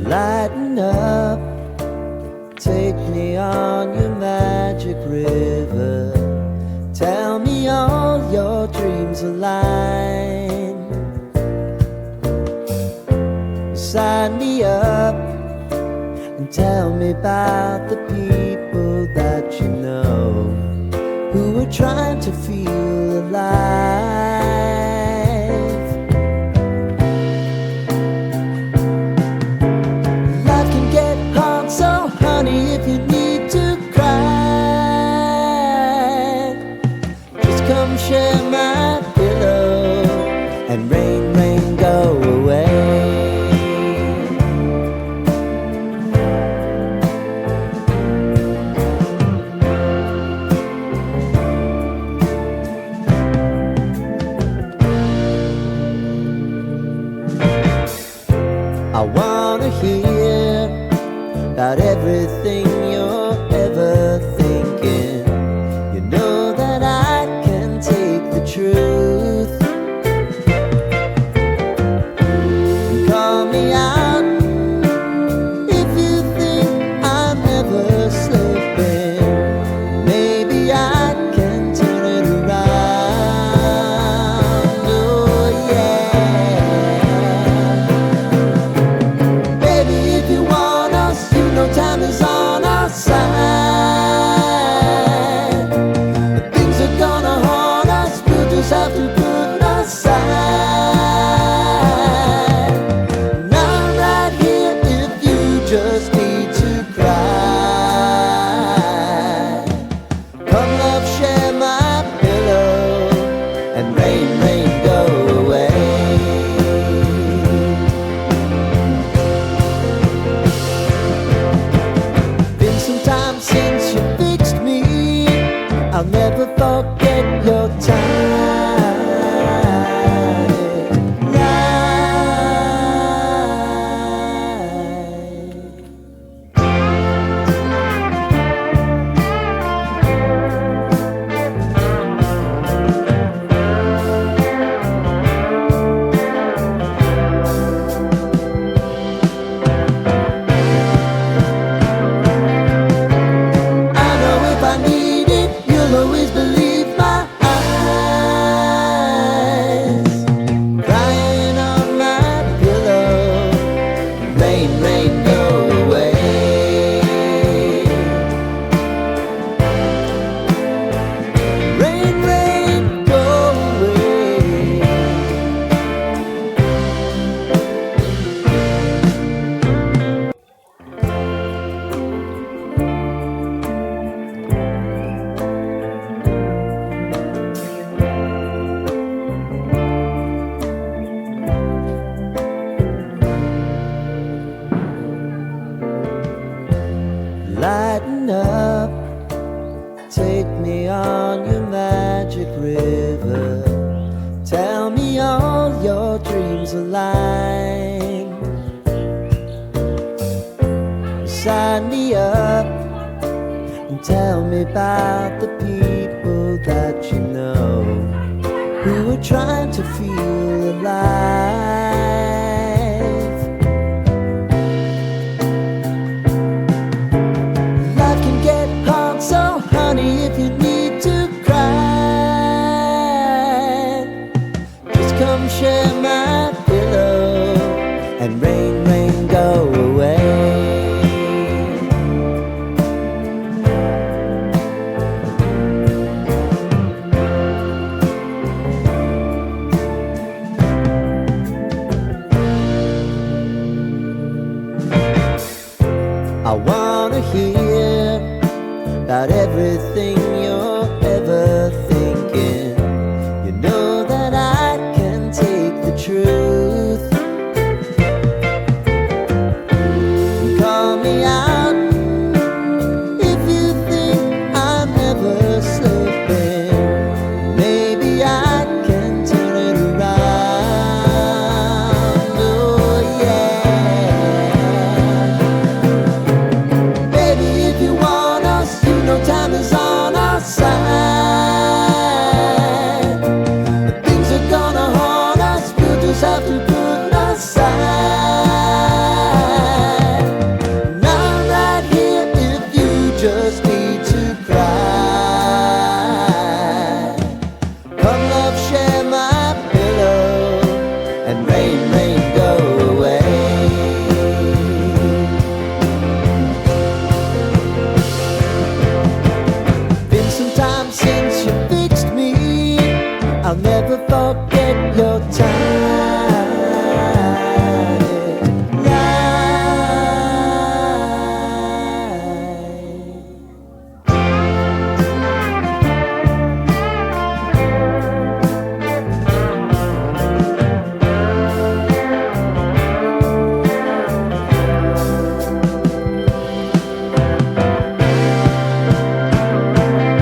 Lighten up, take me on your magic river. Tell me all your dreams align. Sign me up and tell me about the people that you know who are trying to feel alive. Life can get hard, so honey, if you need to cry, just come share my pillow and rain, rain, go away. I wanna hear about everything you're ever thinking. You know that I can take the truth. And call me out if you think I'm ever slipping. Maybe I can turn it around. Oh yeah. Time is on our side. The things are gonna haunt us, we'll just have to put aside. And I'm right here if you just need to cry. Come love, share my pillow and rain, rain, go away. Since you fixed me, I'll never forget your time. Rain, rain, go away. Rain, rain, go away. Lighten up, take me on your magic river. Tell me all your dreams align. Sign me up and tell me about the people that you know who are trying to feel alive. So honey, if you need to cry, just come share my pillow and rain, rain, go away. I wanna hear about everything